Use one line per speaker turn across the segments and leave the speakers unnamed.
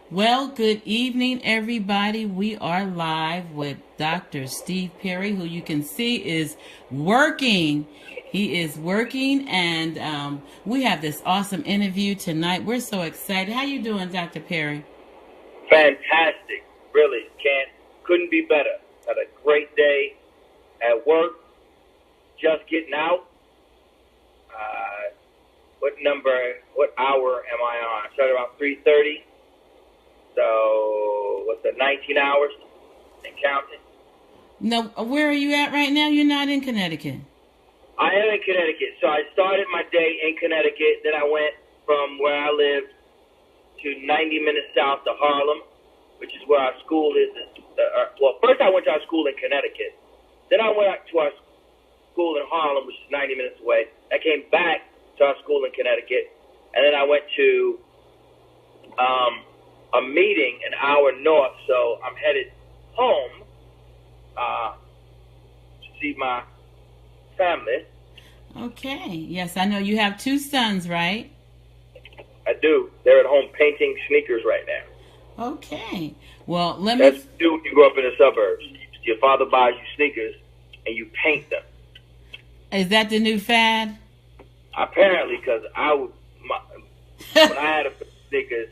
Well, good evening, everybody. We are live with Dr. Steve Perry, who you can see is working. He is working, and we have this awesome interview tonight. We're so excited. How you doing, Dr. Perry?
Fantastic. Really. Couldn't be better. Had a great day at work. Just getting out. What hour am I on? I started around 3:30. So, what's that, 19 hours and counting?
No, where are you at right now? You're not in Connecticut.
I am in Connecticut. So I started my day in Connecticut. Then I went from where I lived to 90 minutes south to Harlem, which is where our school is. Well, first I went to our school in Connecticut. Then I went to our school in Harlem, which is 90 minutes away. I came back to our school in Connecticut. And then I went to a meeting an hour north. So I'm headed home to see my family.
Okay. Yes, I know you have two sons, right?
I do. They're at home painting sneakers right now.
Okay. Well, let
That's
me...
do when you grow up in the suburbs. Your father buys you sneakers and you paint them.
Is that the new fad?
Apparently, because when I had a pair of sneakers,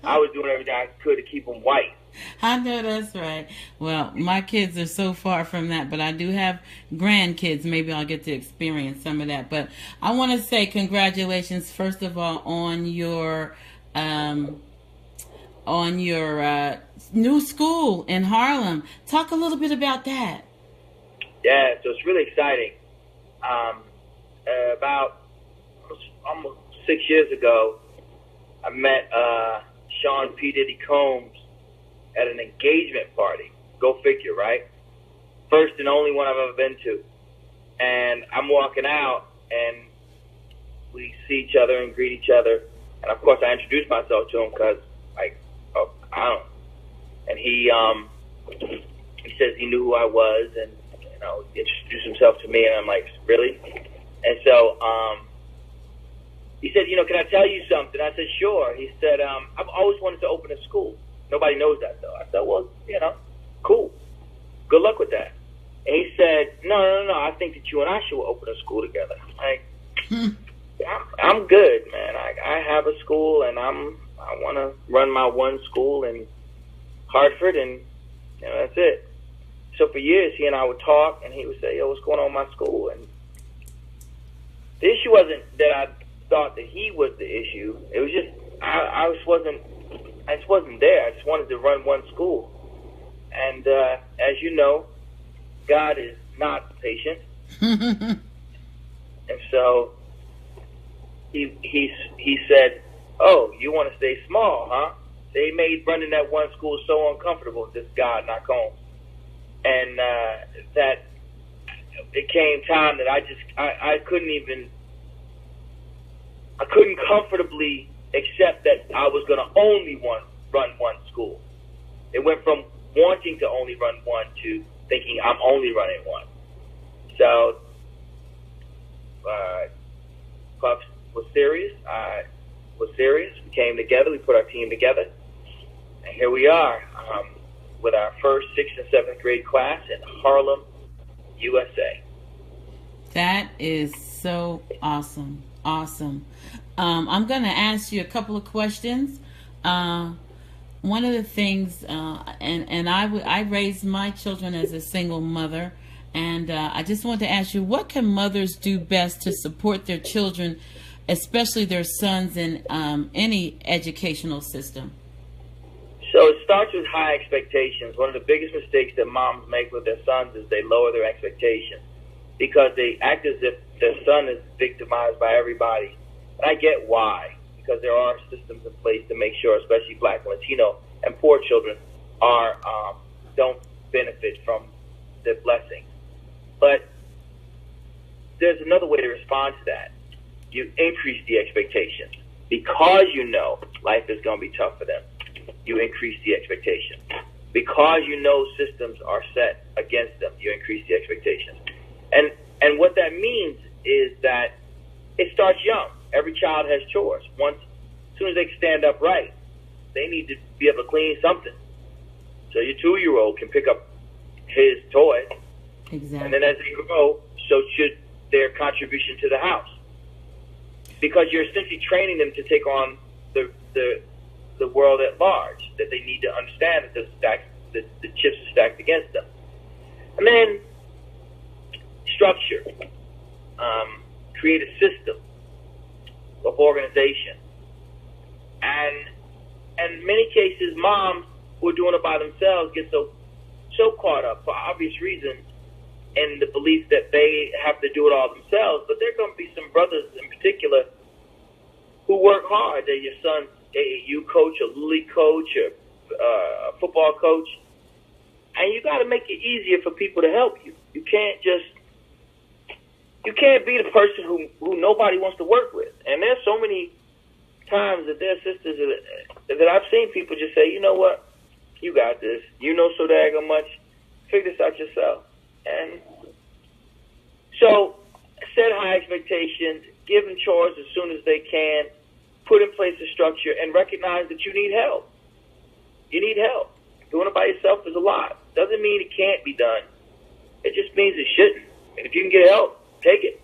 I was doing everything I could to keep them white.
I know that's right. Well, my kids are so far from that, but I do have grandkids. Maybe I'll get to experience some of that. But I want to say congratulations, first of all, on your new school in Harlem. Talk a little bit about that.
Yeah, so it's really exciting. About almost 6 years ago, I met Sean P. Diddy Combs at an engagement party. Go figure, right? First and only one I've ever been to. And I'm walking out, and we see each other and greet each other. And of course, I introduced myself to him because, I don't. And he says he knew who I was, and introduced himself to me. And I'm like, really? And so he said, can I tell you something? I said, sure. He said, I've always wanted to open a school. Nobody knows that, though. I said, well, cool. Good luck with that. And he said, no. I think that you and I should open a school together. I'm like, I'm good, man. I have a school, and I want to run my one school in Hartford, and that's it. So for years, he and I would talk, and he would say, yo, what's going on with my school? And the issue wasn't that I thought that he was the issue. It was just I just wasn't there. I just wanted to run one school. And as you know, God is not patient. And so he said, oh, you want to stay small, huh? They made running that one school so uncomfortable, this God, not Combs. And that it came time that I couldn't comfortably accept that I was going to only run one school. It went from wanting to only run one to thinking I'm only running one. So Puff was serious. I was serious. We came together. We put our team together. And here we are with our first 6th and 7th grade class in Harlem, USA.
That is so awesome. Awesome. I'm going to ask you a couple of questions. One of the things, and I raised my children as a single mother, and I just want to ask you, what can mothers do best to support their children, especially their sons, in any educational system?
So it starts with high expectations. One of the biggest mistakes that moms make with their sons is they lower their expectations because they act as if their son is victimized by everybody. And I get why, because there are systems in place to make sure, especially Black, Latino, and poor children don't benefit from the blessings. But there's another way to respond to that. You increase the expectations. Because you know life is going to be tough for them, you increase the expectation. Because you know systems are set against them, you increase the expectations. And what that means is that it starts young. Every child has chores. As soon as they can stand upright, they need to be able to clean something. So your 2-year-old can pick up his toy.
Exactly.
And then as they grow, so should their contribution to the house. Because you're essentially training them to take on the world at large, that they need to understand that the chips are stacked against them. And then structure, create a system of organization. And in many cases, moms who are doing it by themselves get so caught up, for obvious reasons, in the belief that they have to do it all themselves. But there are going to be some brothers in particular who work hard. They're your son's AAU coach, a Little League coach, a football coach. And you got to make it easier for people to help you. You can't be the person who nobody wants to work with. And there's so many times that there are sisters that I've seen people just say, you know what, you got this. You know so daggone much. Figure this out yourself. And so set high expectations, give them chores as soon as they can, put in place a structure, and recognize that you need help. You need help. Doing it by yourself is a lot. Doesn't mean it can't be done. It just means it shouldn't. And if you can get help, take it.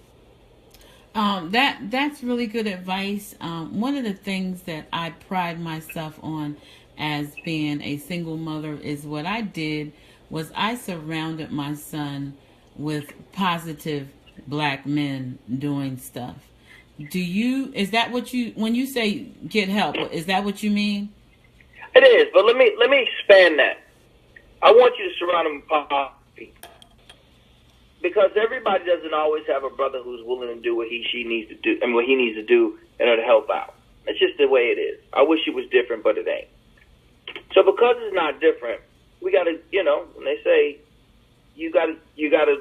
That's really good advice. One of the things that I pride myself on as being a single mother is what I did was I surrounded my son with positive black men doing stuff. Is that what when you say get help, is that what you mean?
It is, but let me expand that. I want you to surround him with positive people. Because everybody doesn't always have a brother who's willing to do what she needs to do, and what he needs to do in order to help out. It's just the way it is. I wish it was different, but it ain't. So because it's not different, we gotta, when they say you gotta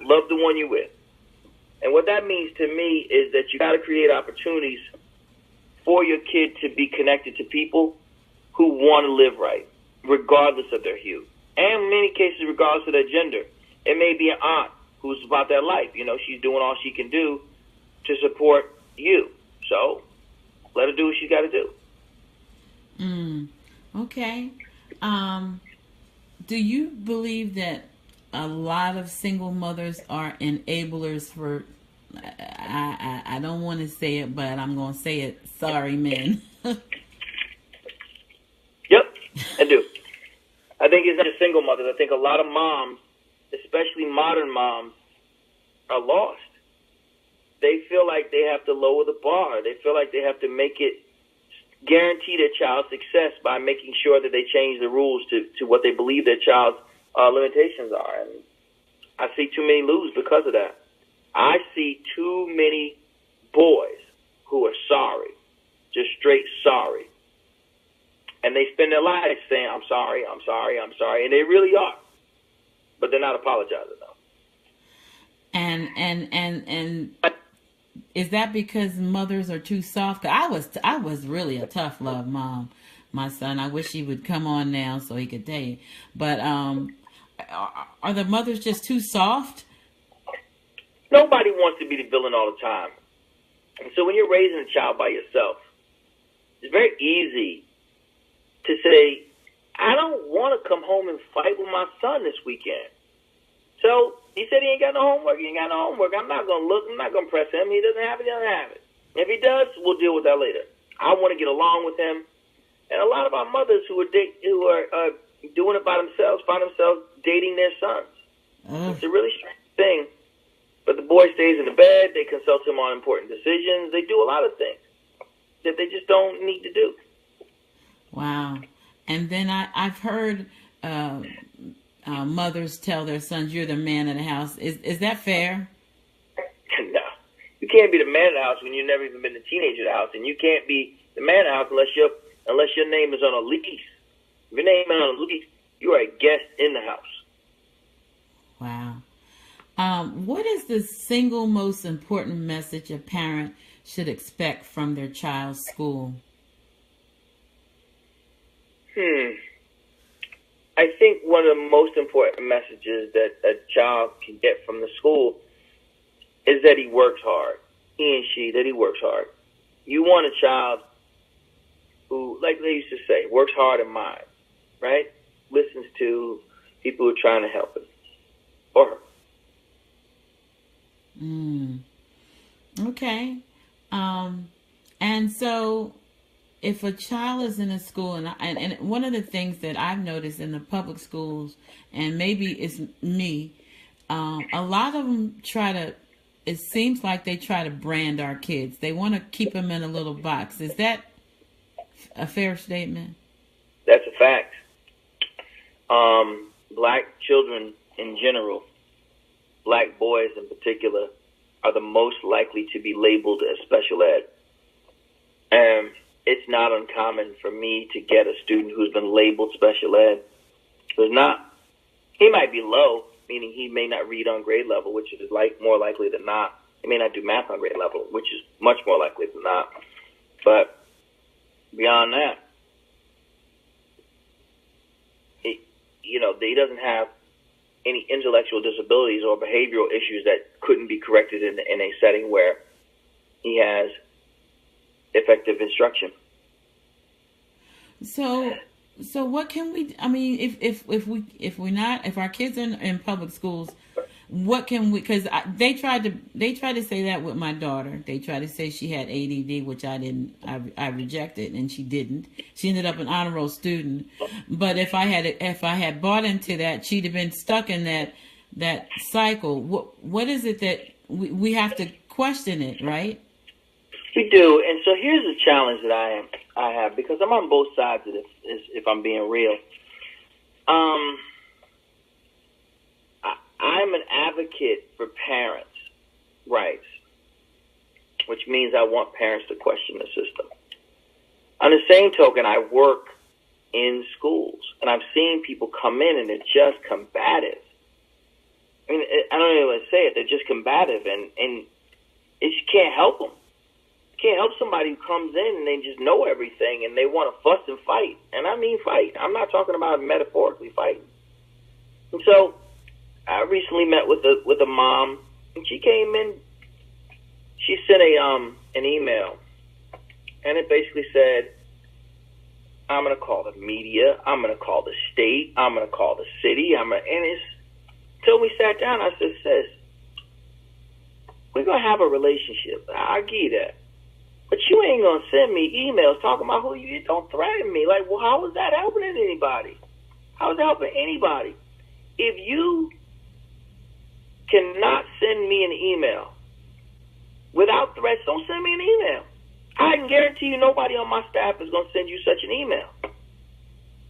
love the one you're with. And what that means to me is that you gotta create opportunities for your kid to be connected to people who want to live right, regardless of their hue. And in many cases, regardless of their gender. It may be an aunt who's about that life. She's doing all she can do to support you. So let her do what she's got to do.
Okay. Do you believe that a lot of single mothers are enablers for, I don't want to say it, but I'm going to say it, sorry, men?
Yep, I do. I think it's not just single mothers. I think a lot of moms, especially modern moms, are lost. They feel like they have to lower the bar. They feel like they have to guarantee their child's success by making sure that they change the rules to what they believe their child's limitations are. And I see too many lose because of that. I see too many boys who are sorry, just straight sorry. And they spend their lives saying, I'm sorry, I'm sorry, I'm sorry. And they really are. But they're not apologizing, though.
And is that because mothers are too soft? I was really a tough love mom. My son, I wish he would come on now so he could tell you. But are the mothers just too soft?
Nobody wants to be the villain all the time. And so when you're raising a child by yourself, it's very easy to say, I don't want to come home and fight with my son this weekend. So he said he ain't got no homework. He ain't got no homework. I'm not going to look. I'm not going to press him. He doesn't have it. He doesn't have it. If he does, we'll deal with that later. I want to get along with him. And a lot of our mothers who are doing it by themselves find themselves dating their sons. It's a really strange thing. But the boy stays in the bed. They consult him on important decisions. They do a lot of things that they just don't need to do. Wow.
And then I've heard mothers tell their sons, you're the man of the house. Is that fair?
No. You can't be the man of the house when you've never even been the teenager of the house. And you can't be the man of the house unless your name is on a lease. If your name is on a lease, you are a guest in the house.
Wow. What is the single most important message a parent should expect from their child's school?
I think one of the most important messages that a child can get from the school is that he works hard. He and she, that he works hard. You want a child who, like they used to say, works hard in mind, right? Listens to people who are trying to help him or her.
Okay. And so if a child is in a school, and one of the things that I've noticed in the public schools, and maybe it's me, a lot of them it seems like they try to brand our kids. They want to keep them in a little box. Is that a fair statement?
That's a fact. Black children in general, black boys in particular, are the most likely to be labeled as special ed. And it's not uncommon for me to get a student who's been labeled special ed. He might be low, meaning he may not read on grade level, which is more likely than not. He may not do math on grade level, which is much more likely than not. But beyond that, he doesn't have any intellectual disabilities or behavioral issues that couldn't be corrected in a setting where he has effective instruction.
So what can we? I mean, if our kids are in public schools, what can we? Because they tried to say that with my daughter. They tried to say she had ADD, which I didn't. I rejected, and she didn't. She ended up an honor roll student. But if I had bought into that, she'd have been stuck in that cycle. What is it that we have to question it, right?
We do, and so here's the challenge that I have, because I'm on both sides of this, if I'm being real. I'm an advocate for parents' rights, which means I want parents to question the system. On the same token, I work in schools, and I've seen people come in and they're just combative. I mean, I don't even want to say it. They're just combative, and you can't help them. You can't help somebody who comes in and they just know everything and they want to fuss and fight. And I mean fight. I'm not talking about metaphorically fighting. And so I recently met with a mom, and she came in. She sent an email, and it basically said, "I'm going to call the media. I'm going to call the state. I'm going to call the city. Until we sat down, I said, sis, we're going to have a relationship. I give you that. But you ain't going to send me emails talking about who you don't threaten me. Like, well, how is that helping anybody? How is that helping anybody? If you cannot send me an email without threats, don't send me an email. I can guarantee you nobody on my staff is going to send you such an email.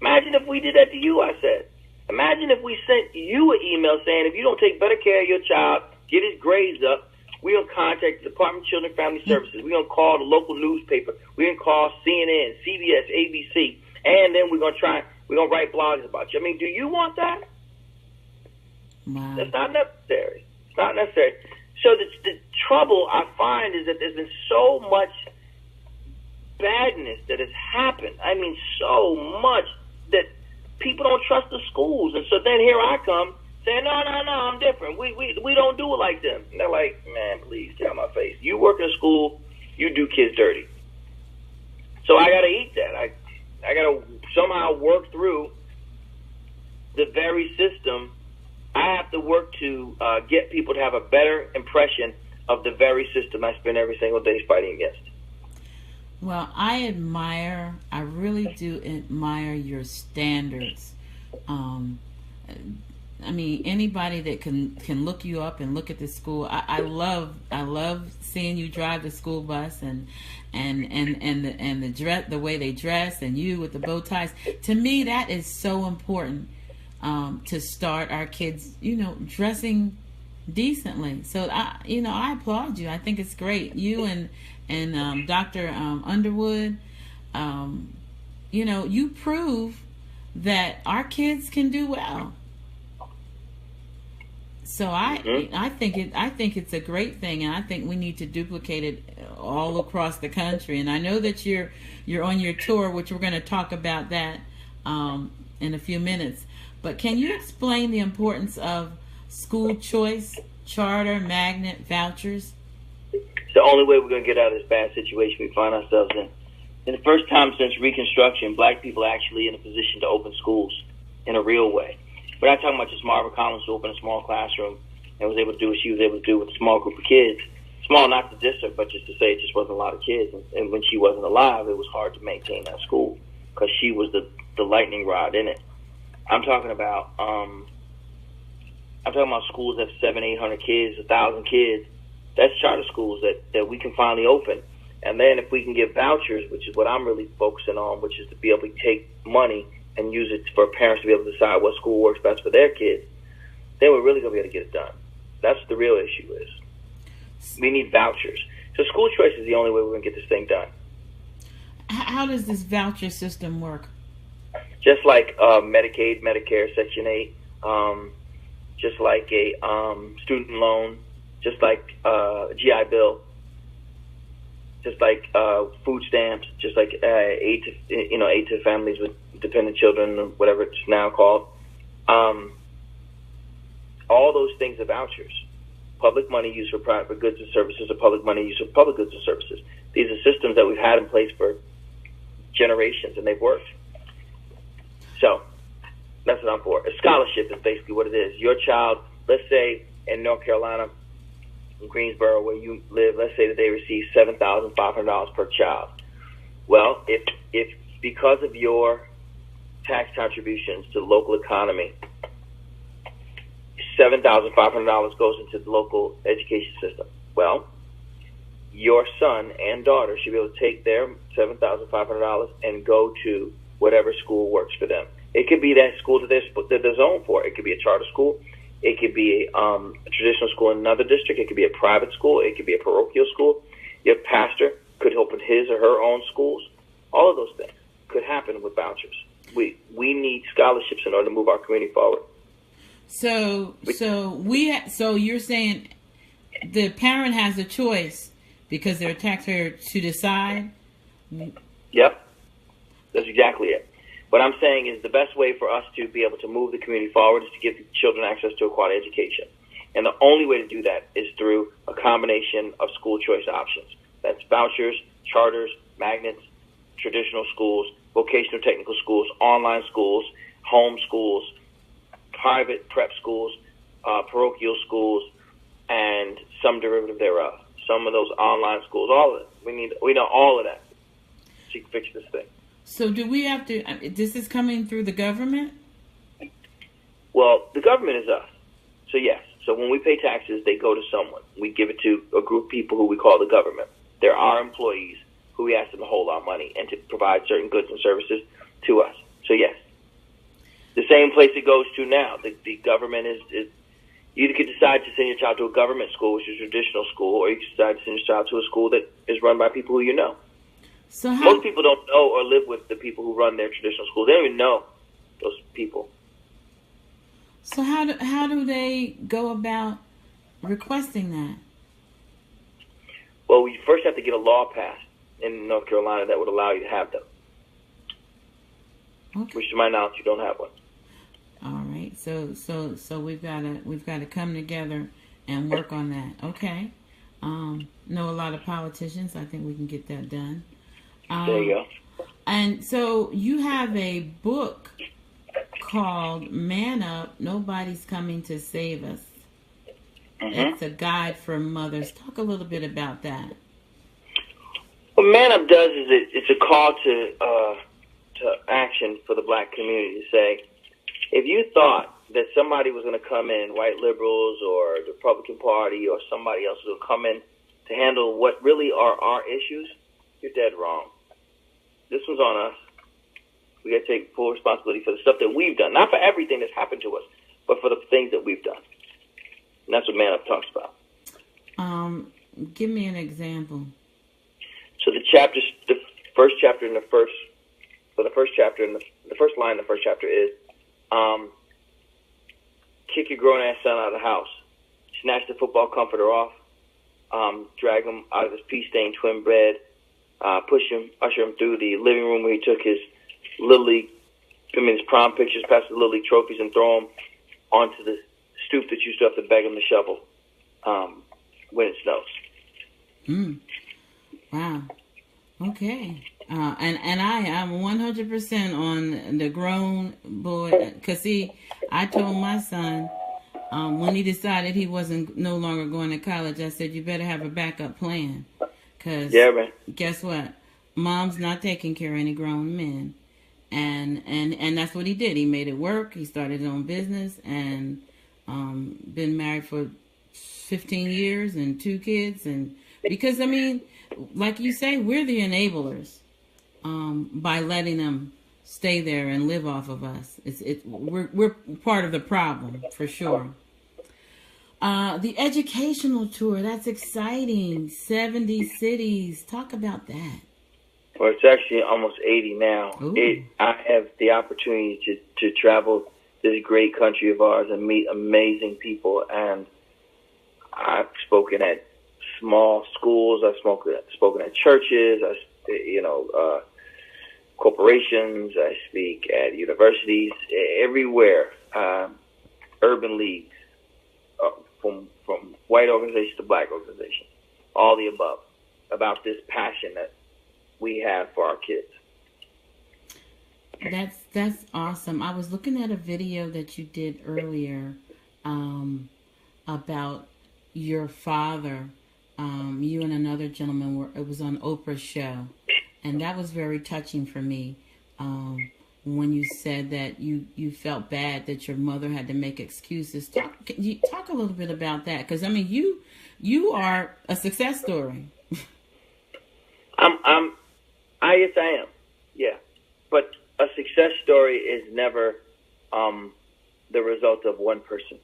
Imagine if we did that to you, I said. Imagine if we sent you an email saying, if you don't take better care of your child, get his grades up, we're going to contact the Department of Children and Family Services. We're going to call the local newspaper. We're going to call CNN, CBS, ABC, and then we're going to write blogs about you. I mean, do you want that?
Wow.
That's not necessary. It's not necessary. So the trouble I find is that there's been so much badness that has happened. I mean, so much that people don't trust the schools. And so then here I come saying, no, I'm different. We don't do it like them. And they're like, man, please get out of my face. You work in a school, you do kids dirty. So I got to eat that. I got to somehow work through the very system. I have to work to get people to have a better impression of the very system I spend every single day fighting against.
Well, I really do admire your standards. I mean, anybody that can look you up and look at the school. I love seeing you drive the school bus and the dress, the way they dress, and you with the bow ties. To me, that is so important. To start our kids, dressing decently. So I applaud you. I think it's great. You and Dr. Underwood, you prove that our kids can do well. So I think it's a great thing, and I think we need to duplicate it all across the country. And I know that you're on your tour, which we're going to talk about that in a few minutes. But can you explain the importance of school choice, charter, magnet, vouchers?
It's the only way we're going to get out of this bad situation we find ourselves in. in the first time since Reconstruction, black people are actually in a position to open schools in a real way. We're not talking about just Margaret Collins who opened a small classroom and was able to do what she was able to do with a small group of kids. Small, not to diss her, but just to say it just wasn't a lot of kids. And when she wasn't alive, it was hard to maintain that school because she was the lightning rod in it. I'm talking about schools that have 700-800 kids, 1,000 kids. That's charter schools that we can finally open. And then if we can give vouchers, which is what I'm really focusing on, which is to be able to take money and use it for parents to be able to decide what school works best for their kids, then we're really going to be able to get it done. That's what the real issue is. We need vouchers. So school choice is the only way we're going to get this thing done.
How does this voucher system work?
Just like Medicaid, Medicare, Section 8, just like a student loan, just like a GI Bill, just like food stamps, just like aid to families with dependent children, or whatever it's now called. All those things are vouchers. Public money used for private goods and services, or public money used for public goods and services. These are systems that we've had in place for generations, and they've worked. So that's what I'm for. A scholarship is basically what it is. Your child, let's say in North Carolina, in Greensboro, where you live, let's say that they receive $7,500 per child. Well, if because of your tax contributions to the local economy, $7,500 goes into the local education system. Well, your son and daughter should be able to take their $7,500 and go to whatever school works for them. It could be that school that they're zoned for. It could be a charter school. It could be a traditional school in another district. It could be a private school. It could be a parochial school. Your pastor could open his or her own schools. All of those things could happen with vouchers. We need scholarships in order to move our community forward.
So you're saying the parent has a choice because they're a taxpayer to decide?
Yep, that's exactly it. What I'm saying is the best way for us to be able to move the community forward is to give children access to a quality education. And the only way to do that is through a combination of school choice options. That's vouchers, charters, magnets, traditional schools, vocational technical schools, online schools, home schools, private prep schools, parochial schools, and some derivative thereof. Some of those online schools, all of it. We know all of that so you can fix this thing.
So do we have to, this is coming through the government?
Well, the government is us. So yes. So when we pay taxes, they go to someone. We give it to a group of people who we call the government. They're our employees who we ask them to hold our money and to provide certain goods and services to us. So yes. The same place it goes to now. The government is you could decide to send your child to a government school, which is a traditional school, or you could decide to send your child to a school that is run by people who you know.
So
most people don't know or live with the people who run their traditional schools. They don't even know those people.
So how do they go about requesting that?
Well, we first have to get a law passed in North Carolina that would allow you to have them.
Okay.
Which, to my knowledge, you don't have one.
All right. So we've got to come together and work on that. Okay. Know a lot of politicians. I think we can get that done.
There you go.
And so you have a book called Man Up, Nobody's Coming to Save Us.
Mm-hmm.
It's a guide for mothers. Talk a little bit about that.
What Man Up does is it's a call to action for the black community to say, if you thought that somebody was going to come in, white liberals or the Republican Party or somebody else will come in to handle what really are our issues, you're dead wrong. This one's on us. We got to take full responsibility for the stuff that we've done. Not for everything that's happened to us, but for the things that we've done. And that's what Man Up talks about.
Give me an example.
So the first line in the first chapter is, kick your grown-ass son out of the house. Snatch the football comforter off. Drag him out of his pea-stained twin bed. Usher him through the living room where he took his his prom pictures, past the Little League trophies, and throw him onto the stoop that you still have to beg him to shovel when it snows.
Wow. Okay. And I am 100% on the grown boy. Cause see, I told my son when he decided he wasn't no longer going to college, I said you better have a backup plan. Cause
Yeah, man.
guess what? Mom's not taking care of any grown men, and that's what he did. He made it work. He started his own business and been married for 15 years and 2 kids. And because I mean, like you say, we're the enablers by letting them stay there and live off of us. We're part of the problem for sure. The educational tour, that's exciting. 70 cities. Talk about that.
Well, it's actually almost 80 now. I have the opportunity to travel this great country of ours and meet amazing people. And I've spoken at small schools. I've spoken at churches. Corporations. I speak at universities. Everywhere. Urban leagues, from white organizations to black organizations. All the above. About this passion that we have for our kids.
That's awesome. I was looking at a video that you did earlier about your father. You and another gentleman it was on Oprah's show, and that was very touching for me. When you said that you felt bad that your mother had to make excuses. Can you talk a little bit about that? Because I mean, you are a success story.
Yes, I am. Yeah. But a success story is never the result of one person.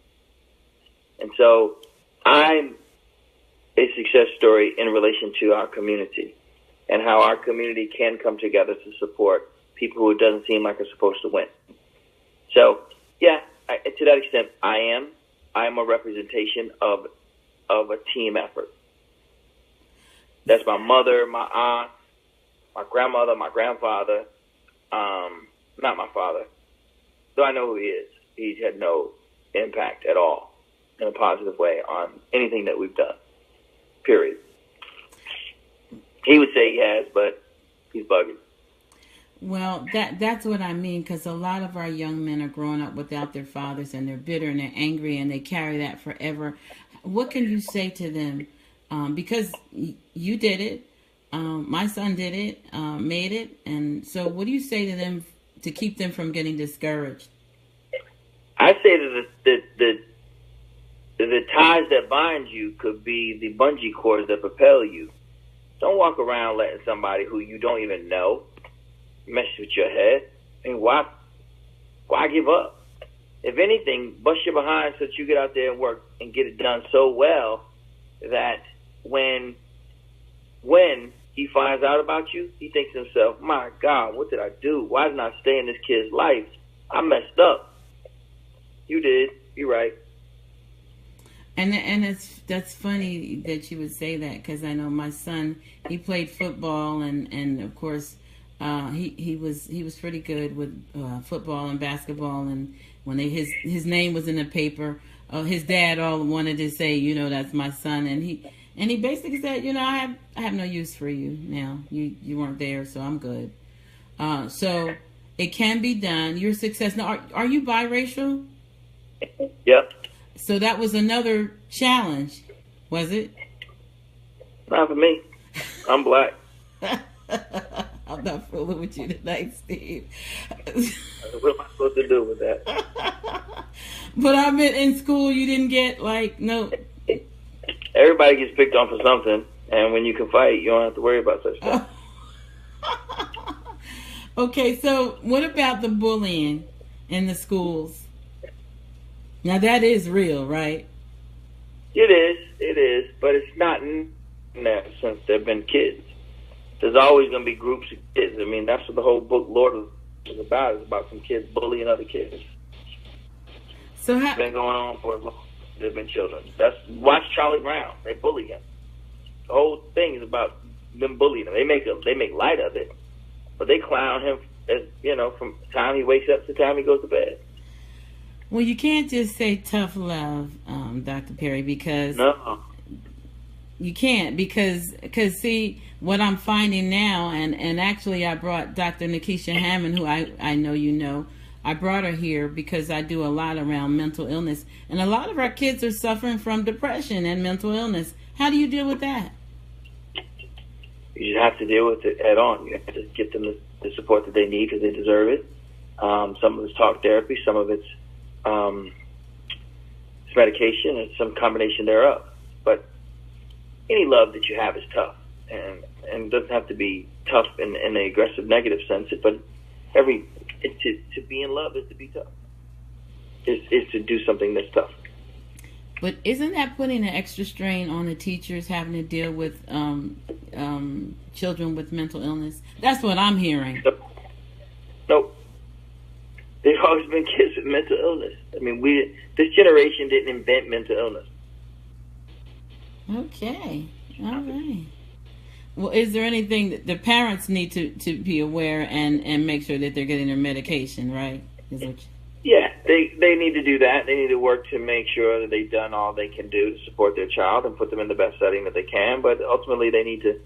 And so I'm a success story in relation to our community and how our community can come together to support people who it doesn't seem like are supposed to win. So, yeah, to that extent, I am a representation of a team effort. That's my mother, my aunt, my grandmother, my grandfather, not my father. Though I know who he is. He's had no impact at all in a positive way on anything that we've done. Period. He would say he has, but he's bugging.
Well, that's what I mean, because a lot of our young men are growing up without their fathers, and they're bitter and they're angry, and they carry that forever. What can you say to them? Because you did it. My son did it, made it. And so what do you say to them to keep them from getting discouraged?
I say that the ties that bind you could be the bungee cords that propel you. Don't walk around letting somebody who you don't even know mess with your head. I mean, why give up? If anything, bust your behind so that you get out there and work and get it done so well that when he finds out about you, he thinks to himself, my God, what did I do? Why didn't I stay in this kid's life? I messed up. You did. You're right.
And that's funny that you would say that, because I know my son, he played football and of course he was pretty good with football and basketball, and when his name was in the paper, his dad all wanted to say, that's my son, and he basically said, I have no use for you now. You weren't there, so I'm good. So it can be done. Your success. Now, are you biracial?
Yep.
So that was another challenge, was it?
Not for me. I'm black.
I'm not fooling with you tonight, Steve.
What am I supposed to do with that?
But I meant in school you didn't get no.
Everybody gets picked on for something, and when you can fight, you don't have to worry about such stuff.
Okay, so what about the bullying in the schools? Now that is real, right?
It is, but it's not in that since they've been kids. There's always going to be groups of kids. I mean, that's what the whole book Lord is about. It's about some kids bullying other kids.
So
it's been going on for as long as they've been children. Watch Charlie Brown. They bully him. The whole thing is about them bullying him. They make light of it, but they clown him as from the time he wakes up to the time he goes to bed.
Well, you can't just say tough love, Dr. Perry, because
no.
You can't because see what I'm finding now, and actually I brought Dr. Nikisha Hammond, who I know you know. I brought her here because I do a lot around mental illness, and a lot of our kids are suffering from depression and mental illness. How do you deal with that?
You just have to deal with it head on. You have to get them the support that they need because they deserve it. Some of it's talk therapy, some of it's medication, and some combination thereof. But any love that you have is tough, and it doesn't have to be tough in an aggressive, negative sense. But to be in love is to be tough. Is to do something that's tough.
But isn't that putting an extra strain on the teachers having to deal with children with mental illness? That's what I'm hearing.
Nope. There's always been kids with mental illness. I mean, this generation didn't invent mental illness.
Okay. All right. Well, is there anything that the parents need to be aware and make sure that they're getting their medication, right?
Yeah, they need to do that. They need to work to make sure that they've done all they can do to support their child and put them in the best setting that they can. But ultimately, they need to,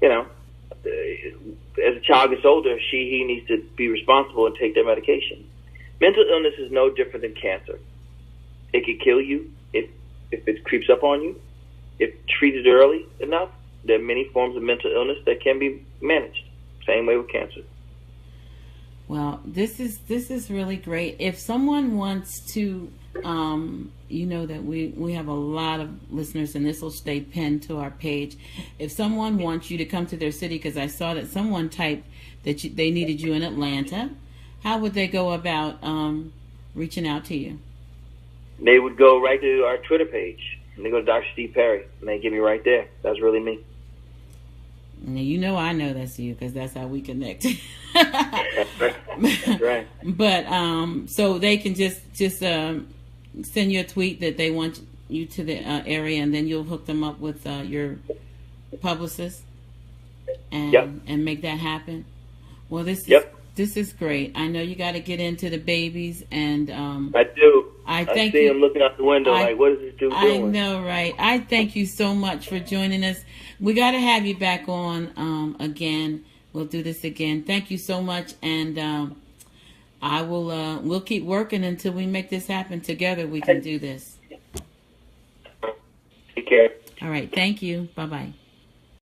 as a child gets older, he needs to be responsible and take their medication. Mental illness is no different than cancer. It could kill you if it creeps up on you. If treated early enough, there are many forms of mental illness that can be managed. Same way with cancer.
Well, this is really great. If someone wants to, that we have a lot of listeners, and this will stay pinned to our page. If someone wants you to come to their city, because I saw that someone typed that they needed you in Atlanta, how would they go about reaching out to you?
They would go right to our Twitter page, and they go to Dr. Steve Perry, and they get me right there. That's really me.
Now, I know that's you because that's how we connect.
That's right.
But so they can just send you a tweet that they want you to the area, and then you'll hook them up with your publicist and make that happen. Well, this is great. I know you got to get into the babies, and I do. I see him looking out the window like, what is this dude doing? I know, right? I thank you so much for joining us. We got to have you back on again. We'll do this again. Thank you so much, and I will. We'll keep working until we make this happen together. We can do this.
Take care.
All right. Thank you. Bye-bye.